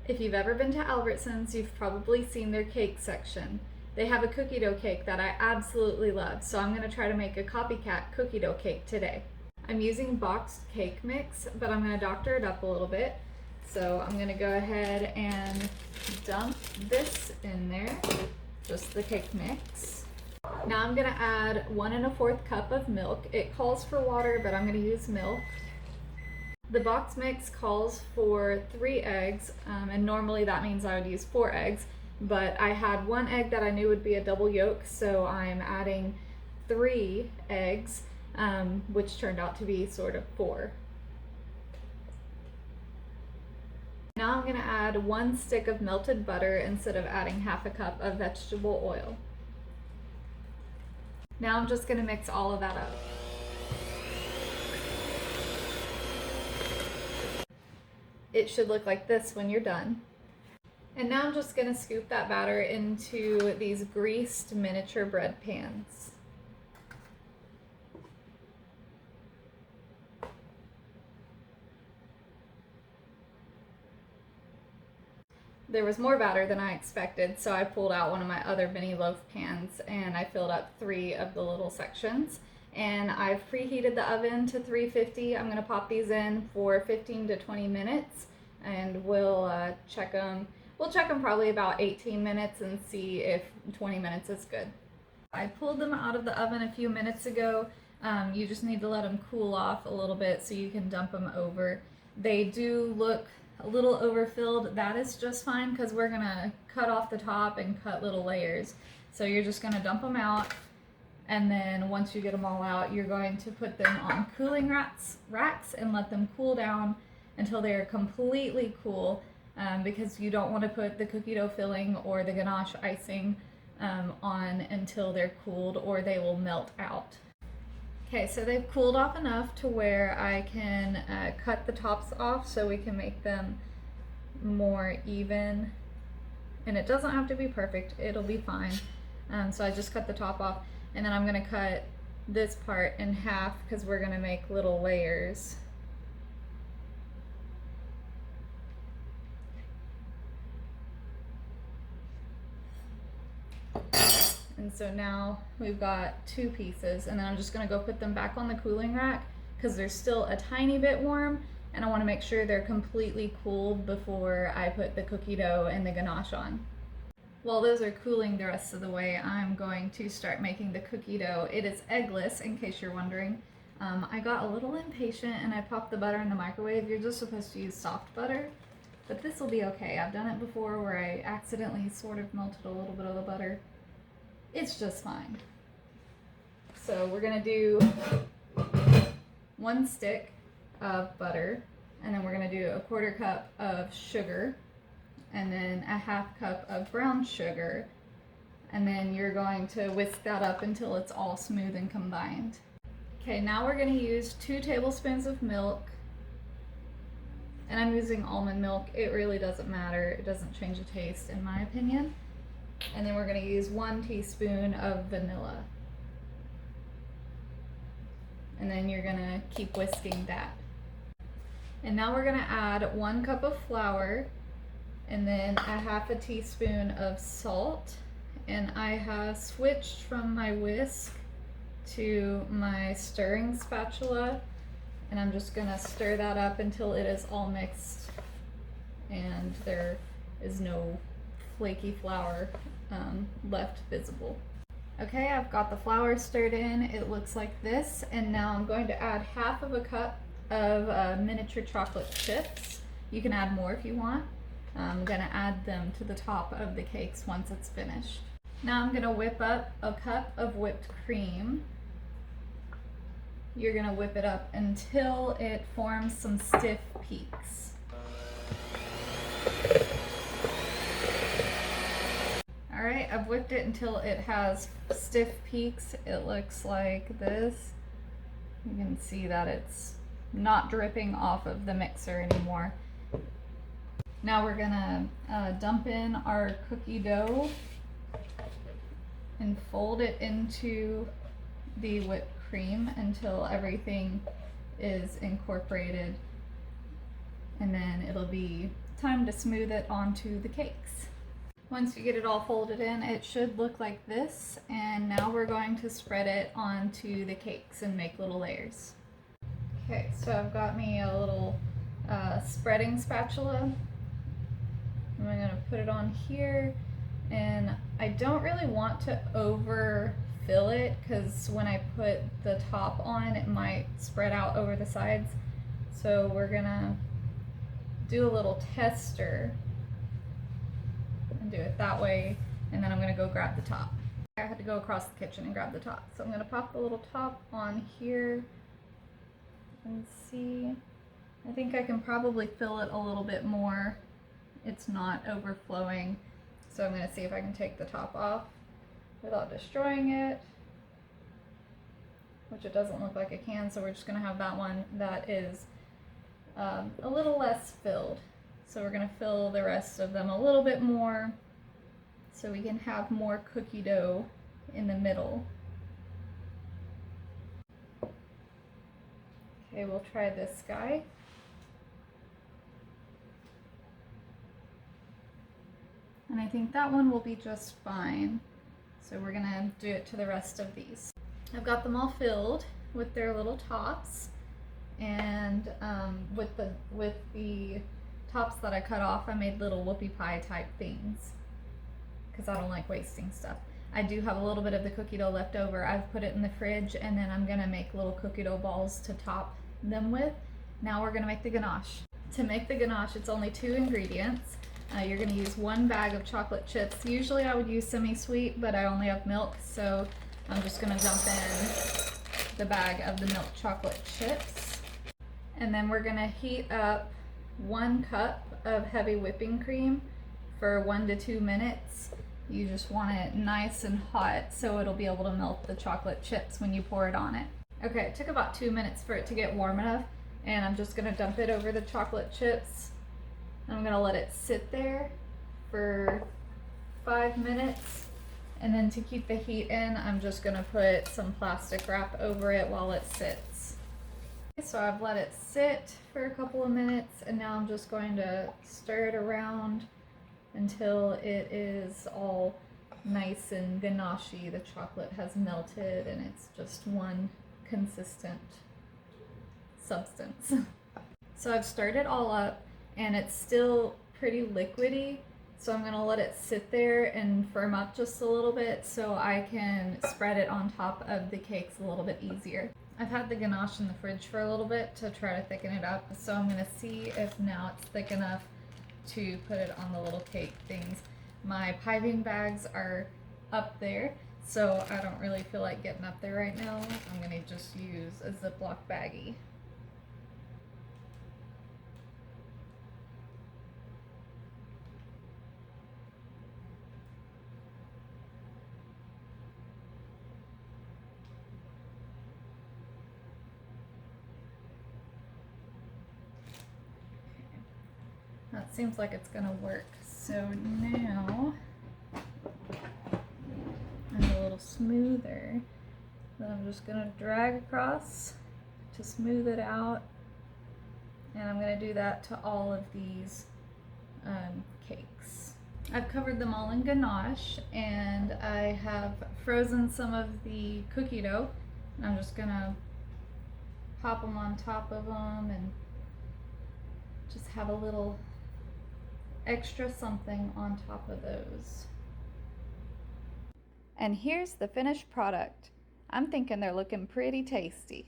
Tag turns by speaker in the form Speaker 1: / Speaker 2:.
Speaker 1: If you've ever been to Albertsons, you've probably seen their cake section. They have a cookie dough cake that I absolutely love, so I'm going to try to make a copycat cookie dough cake today. I'm using boxed cake mix, but I'm going to doctor it up a little bit. So I'm going to go ahead and dump this in there, just the cake mix. Now I'm going to add 1 1/4 cup of milk. It calls for water, but I'm going to use milk. The box mix calls for 3 eggs, and normally that means I would use 4 eggs, but I had 1 egg that I knew would be a double yolk, so I'm adding 3 eggs, which turned out to be sort of 4. Now I'm going to add 1 stick of melted butter instead of adding half a cup of vegetable oil. Now I'm just going to mix all of that up. It should look like this when you're done. And now I'm just going to scoop that batter into these greased miniature bread pans. There was more batter than I expected, so I pulled out one of my other mini loaf pans and I filled up 3 of the little sections. And I've preheated the oven to 350. I'm going to pop these in for 15 to 20 minutes and we'll check them. We'll check them probably about 18 minutes and see if 20 minutes is good. I pulled them out of the oven a few minutes ago. You just need to let them cool off a little bit so you can dump them over. They do look a little overfilled. That is just fine because we're going to cut off the top and cut little layers. So you're just going to dump them out. And then once you get them all out, you're going to put them on cooling racks and let them cool down until they're completely cool, because you don't want to put the cookie dough filling or the ganache icing on until they're cooled or they will melt out. Okay, so they've cooled off enough to where I can cut the tops off so we can make them more even. And it doesn't have to be perfect, it'll be fine. So I just cut the top off. And then I'm going to cut this part in half because we're going to make little layers. And so now we've got 2 pieces, and then I'm just going to go put them back on the cooling rack because they're still a tiny bit warm, and I want to make sure they're completely cooled before I put the cookie dough and the ganache on. While those are cooling the rest of the way, I'm going to start making the cookie dough. It is eggless, in case you're wondering. I got a little impatient and I popped the butter in the microwave. You're just supposed to use soft butter, but this will be okay. I've done it before where I accidentally sort of melted a little bit of the butter. It's just fine. So we're gonna do 1 stick of butter, and then we're gonna do a 1/4 cup of sugar, and then a 1/2 cup of brown sugar, and then you're going to whisk that up until it's all smooth and combined. Okay, now we're going to use 2 tablespoons of milk, and I'm using almond milk. It really doesn't matter, it doesn't change the taste in my opinion. And then we're going to use 1 teaspoon of vanilla, and then you're going to keep whisking that. And now we're going to add 1 cup of flour, and then a 1/2 teaspoon of salt. And I have switched from my whisk to my stirring spatula, and I'm just gonna stir that up until it is all mixed and there is no flaky flour left visible. Okay, I've got the flour stirred in. It looks like this, and now I'm going to add 1/2 cup of miniature chocolate chips. You can add more if you want. I'm going to add them to the top of the cakes once it's finished. Now I'm going to whip up a cup of whipped cream. You're going to whip it up until it forms some stiff peaks. Alright, I've whipped it until it has stiff peaks. It looks like this. You can see that it's not dripping off of the mixer anymore. Now we're gonna dump in our cookie dough and fold it into the whipped cream until everything is incorporated, and then it'll be time to smooth it onto the cakes. Once you get it all folded in, it should look like this, and now we're going to spread it onto the cakes and make little layers. Okay, so I've got me a little spreading spatula. I'm gonna put it on here, and I don't really want to overfill it because when I put the top on, it might spread out over the sides. So we're gonna do a little tester and do it that way, and then I'm gonna go grab the top. I had to go across the kitchen and grab the top. So I'm gonna pop the little top on here and see. I think I can probably fill it a little bit more. It's not overflowing. So I'm gonna see if I can take the top off without destroying it, which it doesn't look like I can. So we're just gonna have that one that is a little less filled. So we're gonna fill the rest of them a little bit more so we can have more cookie dough in the middle. Okay, we'll try this guy. And I think that one will be just fine. So we're gonna do it to the rest of these. I've got them all filled with their little tops, and with the tops that I cut off, I made little whoopie pie type things because I don't like wasting stuff. I do have a little bit of the cookie dough left over. I've put it in the fridge, and then I'm gonna make little cookie dough balls to top them with. Now we're gonna make the ganache. To make the ganache, it's only 2 ingredients. You're gonna use 1 bag of chocolate chips. Usually I would use semi-sweet, but I only have milk, so I'm just gonna dump in the bag of the milk chocolate chips. And then we're gonna heat up 1 cup of heavy whipping cream for 1 to 2 minutes. You just want it nice and hot so it'll be able to melt the chocolate chips when you pour it on it. Okay, it took about 2 minutes for it to get warm enough, and I'm just gonna dump it over the chocolate chips. I'm gonna let it sit there for 5 minutes, and then to keep the heat in, I'm just gonna put some plastic wrap over it while it sits. So I've let it sit for a couple of minutes, and now I'm just going to stir it around until it is all nice and ganache-y. The chocolate has melted and it's just one consistent substance. So I've stirred it all up, and it's still pretty liquidy, so I'm gonna let it sit there and firm up just a little bit so I can spread it on top of the cakes a little bit easier. I've had the ganache in the fridge for a little bit to try to thicken it up, so I'm gonna see if now it's thick enough to put it on the little cake things. My piping bags are up there, so I don't really feel like getting up there right now. I'm gonna just use a Ziploc baggie. That seems like it's gonna work. So now I'm a little smoother. Then I'm just gonna drag across to smooth it out. And I'm gonna do that to all of these cakes. I've covered them all in ganache, and I have frozen some of the cookie dough. And I'm just gonna pop them on top of them and just have a little extra something on top of those. And here's the finished product. I'm thinking they're looking pretty tasty.